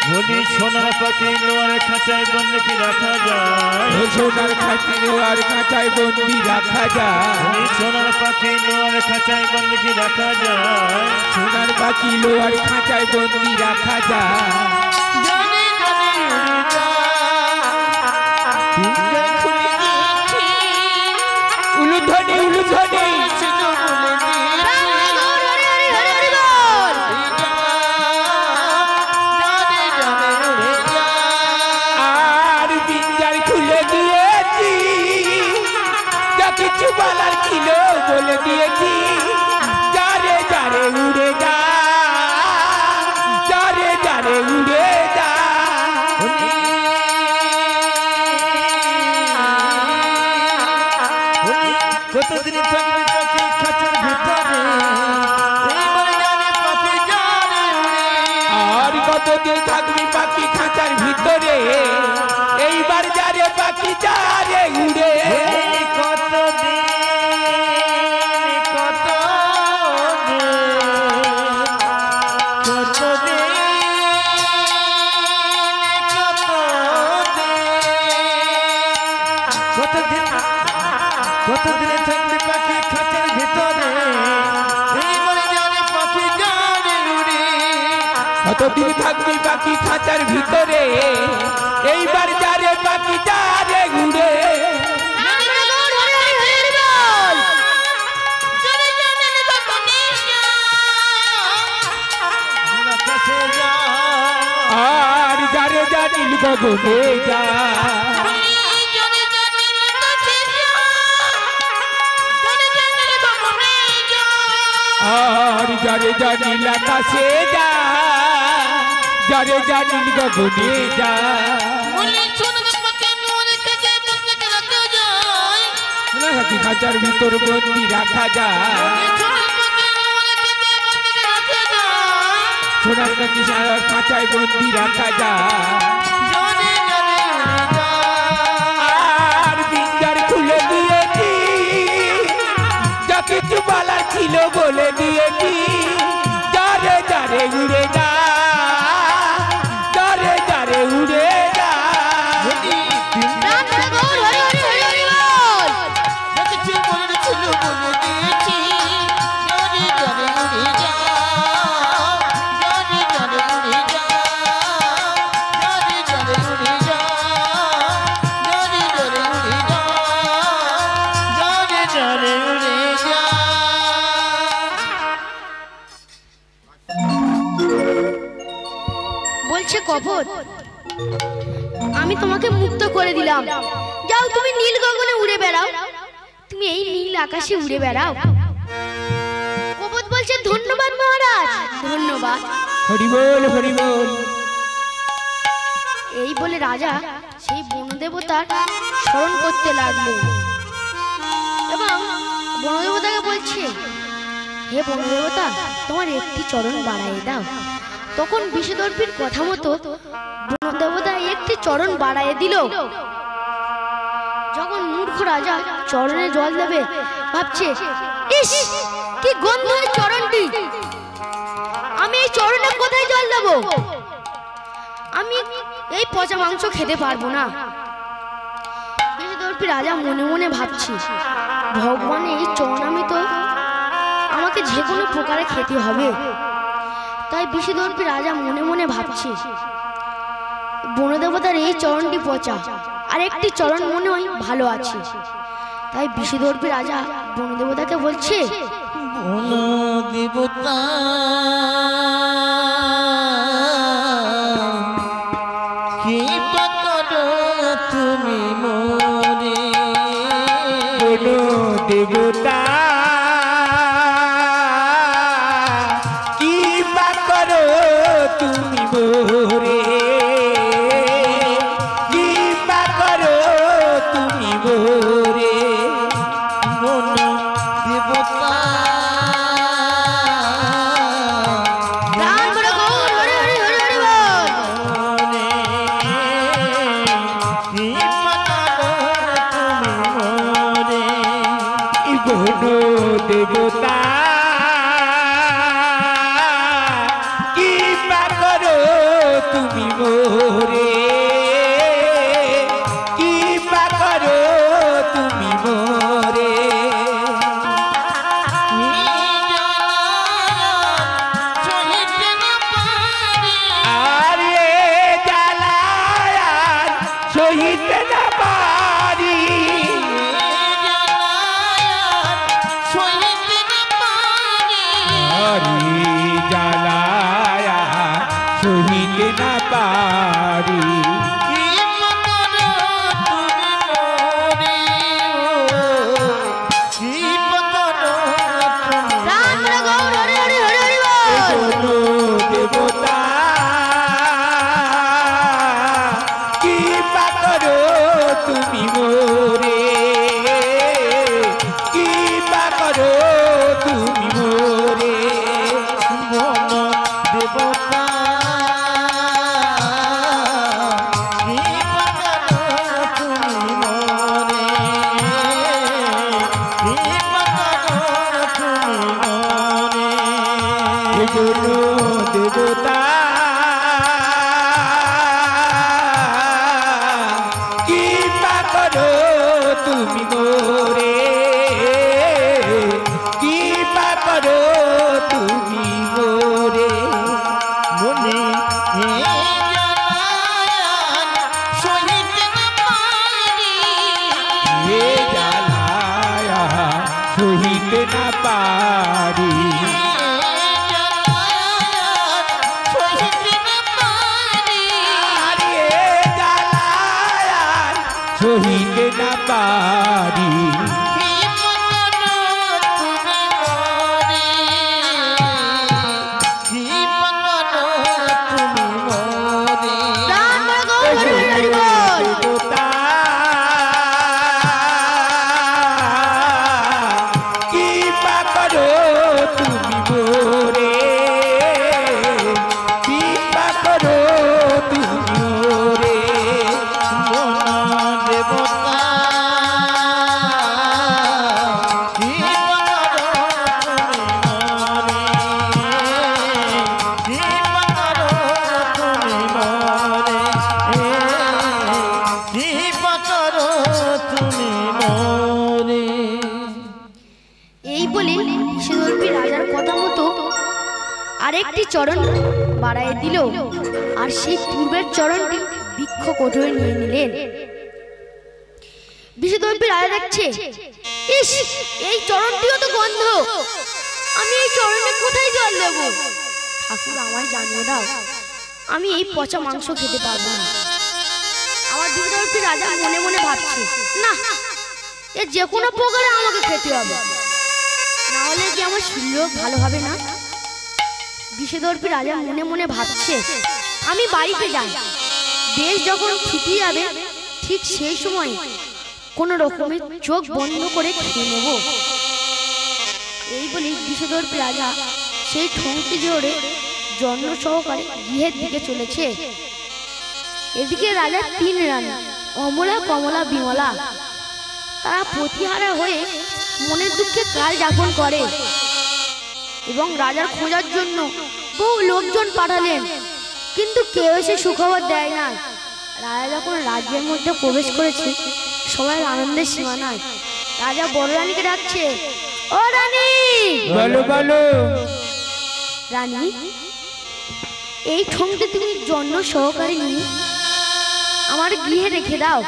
বলি সোনার পাখি লোয়ার খাঁচায় বন্দি কি রাখা যায় সোনার খাঁচি লোয়ার খাঁচায় বন্দি রাখা যায় সোনার পাখি লোয়ার খাঁচায় বন্দি কি রাখা যায় সোনার পাখি লোয়ার খাঁচায় বন্দি রাখা যায় উলুধ্বনি উলুধ্বনি আর পিঞ্জার খুলে দিয়েছি যা কিছু বলার ছিল বলে দিয়েছি যারে যারে উড়ে যা যারে যারে উড়ে যা কতদিন থাকবে পাখি খাঁচার ভিতরে এইবার জানে পাখি জানে উড়ে আর কতদিন থাকবি পাখি খাঁচার ভিতরে এইবার যারে পাখি যারে উড়ে কতদিন কতদিন থাকবে পাখি খাঁচার ভিতরে এইবার জানে পাখি জানে উড়ে কতদিন থাকবি পাখি খাঁচার ভিতরে এইবার যারে পাখি যারে উড়ে কাছে যা আর যারে জানিল গগনে যা আর যারে জানিল আকাশে যা যারে জানিল গগনে যা পাখি খাঁচার ভিতর বন্দি রাখা যায় সোনার পাখি খাঁচায় বন্দি রাখা যায় আর পিঞ্জার খুলে দিয়েছি যা কিছু বলার ছিল বলে দিয়েছি যারে যারে উড়ে যা যারে যারে উড়ে যা বলছে কপট আমি তোমাকে মুক্ত করে দিলাম যাও তুমি নীল গগনে উড়ে বেড়াও তুমি এই নীল আকাশে উড়ে বেড়াও কপট বলছে ধন্যবাদ মহারাজ ধন্যবাদ হরি বল হরি বল এই বলে রাজা সেই বনদেবতার স্মরণ করতে লাগলেন এবং বনদেবতাকে বলছে হে বনদেবতা তোমার একটি চরণ বাড়াইয়ে দাও তখন বিষদর্পীর কথা মতো বনদেবতা একটি চরণ বাড়াইয়ে দিল যখন মূর্খ রাজা চরণে জল দেবে ভাবছে ইস কি গন্ধ এই চরণটি আমি এই চরণে কোথায় জল দেব আমি এই পচা মাংস খেতে পারবো না বিষদর্পী রাজা মনে মনে ভাবছে ভগবান এই চরণ আমি তো যে কোনো প্রকারে খেতে হবে। তাই বিষদর্পী রাজা মনে মনে ভাবছে, বনদেবতার এই চরণটি পচা, আর একটি চরণ মনে হয় ভালো আছে। তাই বিষদর্পী রাজা বনদেবতাকে বলছে, বনদেবতা কৃপা করো তুমি মোরে, বনদেবতা কৃপা করো তুমি মোরে, কৃপা করো তুমি মোরে। বনদেবতা প্রাণ বড় গৌর, হরি হরি হরি হরি বল। কৃপা করো তুমি মোরে, বনদেবতা কৃপা করো তুমি মোরে, কৃপা করো তুমি মোরে। আরে জ্বালায় সহিতে না পারি, আরে জ্বালায় সহিতে না পারি। প্রাণ বড় গৌর, হরি হরি হরি হরি বল। দেবতা কৃপা করো তুমি মোরে, কৃপা করো তুমি মোরে। দেবতা কৃপা করো তুমি মোরে, কৃপা করো তুমি মোরে। দেবতা কৃপা করো তুমি মোরে, কৃপা করো তুমি মোরে। মনে এ জ্বালায়া সহিতে না পারি, আরে জ্বালায়া সহিতে না পারি। প্রাণ বড় গৌর, হরি হরি হরি বল। দেবতা কৃপা করো তুমি মোরে, কৃপা করো তুমি মোরে। দেবতা তুমি মোরে। এই বলে বিষদর্পী রাজার কথা মতো আরেকটি চরণ বাড়ায় দিল, আর সেই পূর্বের চরণটি বৃক্ষ কঠোরে নিয়ে নিলেন। বিষদর্পী রাজা দেখছে, ইস, এই চরণটিও তো গন্ধ, আমি এই চরণে কোথায় জল দেব? ঠাকুর আমায় জানিয়ে দাও, আমি এই পচা মাংস খেতে পারবো না। আমার বিষদর্পী রাজা মনে মনে ভাবছে, না, এ যে কোনো প্রকারে আমাকে খেতে হবে, না হলে কি আমার শরীর ভালো হবে না। বিষদর্পী রাজা মনে মনে ভাবছে, আমি বাড়িতে যাই, বেশ যখন খিদে যাবে ঠিক সেই সময় কোন রকমের চোখ বন্ধ করে খেয়ে নেব। এই বলে বিষদর্পী রাজা সেই ঠোঁটটি জোরে যত্ন সহকারে গৃহের দিকে চলেছে। এদিকে রাজার 3 রানী অমলা, কমলা, বিমলা, তারা প্রতিহারা হয়ে মনের দুঃখে কাল যাপন করে এবং রাজার খোঁজার জন্য বহু লোকজন পাঠালেন, কিন্তু কেউ এসে সুখবর দেয় না। রাজা যখন রাজ্যের মধ্যে প্রবেশ করেছে, সবাই আনন্দের সীমা নাই। রাজা বড় রানীকে ডাকছে, ও রানী, বলো বলো। রানী, এই ঠোঁটে তুমি জন্য সহকারে নিয়ে আমার গৃহে রেখে দাও,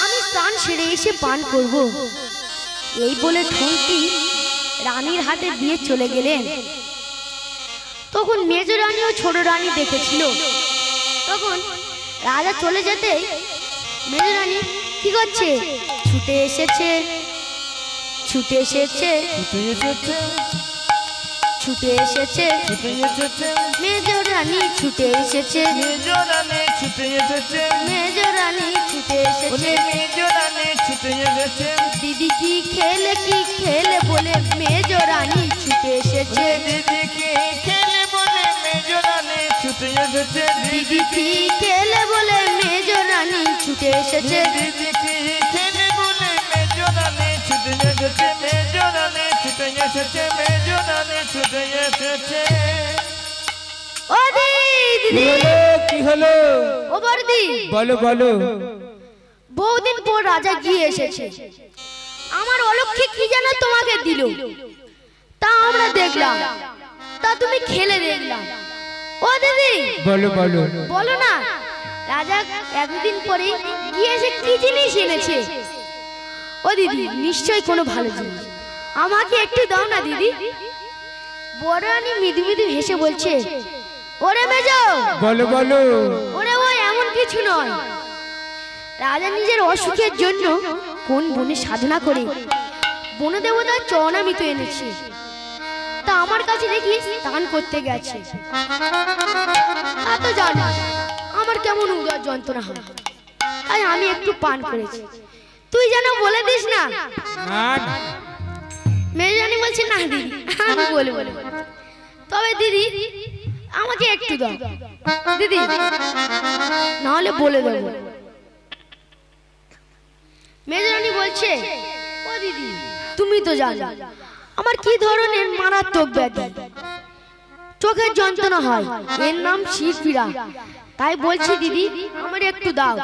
আমি স্নান সেরে এসে পান করব। এই বলে ঠোঁটটি রানীর হাতে দিয়ে চলে গেলেন। তখন মেজ রানী ও ছোট রানী দেখেছিল। তখন রাজা চলে যেতে মেজ রানী কি করছে? ছুটে এসেছে, ছুটে এসেছে, ছুটে এসেছে, মেজ রানী ছুটে এসেছে, মেজ রানী ছুটে এসেছে, দিদি কি খেলে বলে মেজ রানী ছুটে এসেছে, দিদি কি খেলে বলে মেজ রানী ছুটে এসেছে, ও দিদি, কি হলো? ও বর্দি, বলো বলো। বহুদিন পর রাজা গিয়ে এসেছে। আমার অলক্ষ্যে কি যেন তোমাকে দিল, তা আমরা দেখলাম, তা তুমি খেলে দেখলাম। ও দিদি, বলো বলো। বলো না, রাজা এতদিন পরে গিয়ে এসে কি জিনিস এনেছে? ও দিদি, নিশ্চয়ই কোনো ভালো জিনিস, আমাকে একটু দাও না দিদি। বড় রানী মৃদু মৃদু হেসে বলছে, ওরে মেজো, বলো বলো। ওরে ও এমন কিছু নয়। রাজা নিজের অসুখের জন্য কোন বনে সাধনা করে বনদেবতার চরণামৃত এনেছে, তা আমার কাছে দেখি স্নান করতে গেছে। তা তো জানো আমার কেমন উদর যন্ত্রণা হয়, তাই আমি একটু পান করেছি। তুই যেন বলে দিস না। মেজরানি বলছে, না দিদি আমি বলবো, তবে দিদি আমাকে একটু দাও দিদি, নাহলে বলে দেবো। মেজরানি বলছে, ও দিদি তুমি তো জানো আমার কি ধরনের মারাত্মক ব্যাধি, চোখের যন্ত্রণা হয়, এর নাম শিরপীড়া, তাই বলছি দিদি আমার একটু দাও।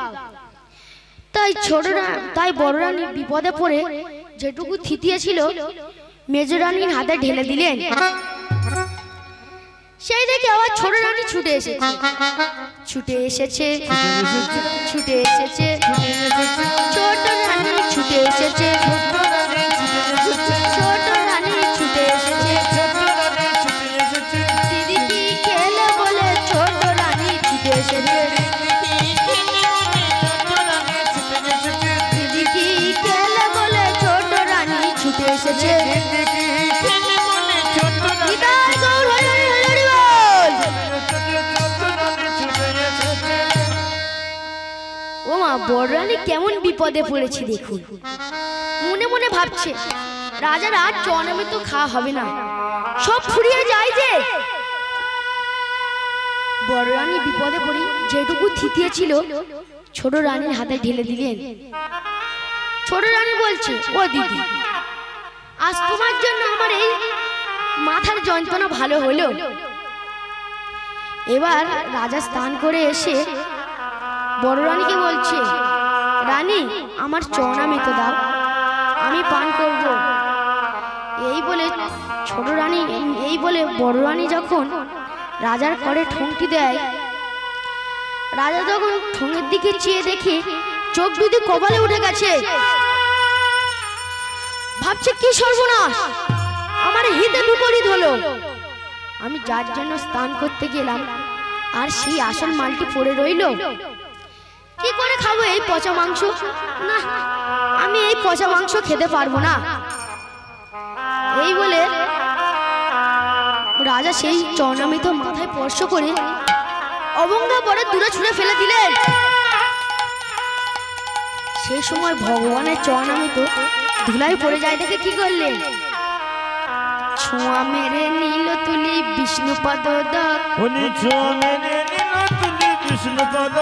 তাই বড় রানী বিপদে পড়ে যেটুকু থিতিয়েছিল মেজরানির হাতে ঢেলে দিলেন। সেই দেখে আবার ছোট রানী ছুটে এসেছে, ছুটে এসেছে, ছুটে এসেছে, ছোট রানী ছুটে এসেছে, ছোট রানী ছুটে এসেছে, দিদি কি খেলে বলে ছোট রানী ছুটে এসেছে, দিদি কি খেলে বলে ছোট রানী ছুটে এসেছে। ও মা, বড় রানী কেমন বিপদে পড়েছে দেখুন। মনে মনে ভাবছে, রাজার আর চরণামৃত খাওয়া হবে না, সব ফুরিয়ে যায় যে। বড় রানী বিপদে পড়ে যেটুকু থিতিয়েছিল ছোট রানীর হাতে ঢেলে দিলেন। ছোট রানী বলছে, ও দিদি আজ তোমার জন্য আমার এই মাথার যন্ত্রণা ভালো হলো। এবার রাজা স্নান করে এসে বড় রানীকে বলছে, রানী আমার চরণামৃত দাও, আমি পান করব। এই বলে বড় রানী যখন রাজার করে ঠোঁটটি দেয়, রাজা যখন ঠোঁটের দিকে চেয়ে দেখে চোখ দুটি কপালে উঠে গেছে। ভাবছে, কি সর্বনাশ, আমার হিতে বিপরীত হলো। আমি যার জন্য স্নান করতে গেলাম আর সেই আসল মালটি পড়ে রইল। কি করে খাবো এই পচা মাংস? না, আমি এই পচা মাংস খেতে পারবো না। এই বলে রাজা সেই চরণামৃত মাথায় স্পর্শ করে অবজ্ঞা বড় দূরে ছুঁড়ে ফেলে দিলেন। সেই সময় ভগবানের চরণামৃত ধুলাই পড়ে যায় দেখে কি করলেন? ছোঁয়া মেরে নীল তুলি বিষ্ণুপদ বিষ্ণুপদ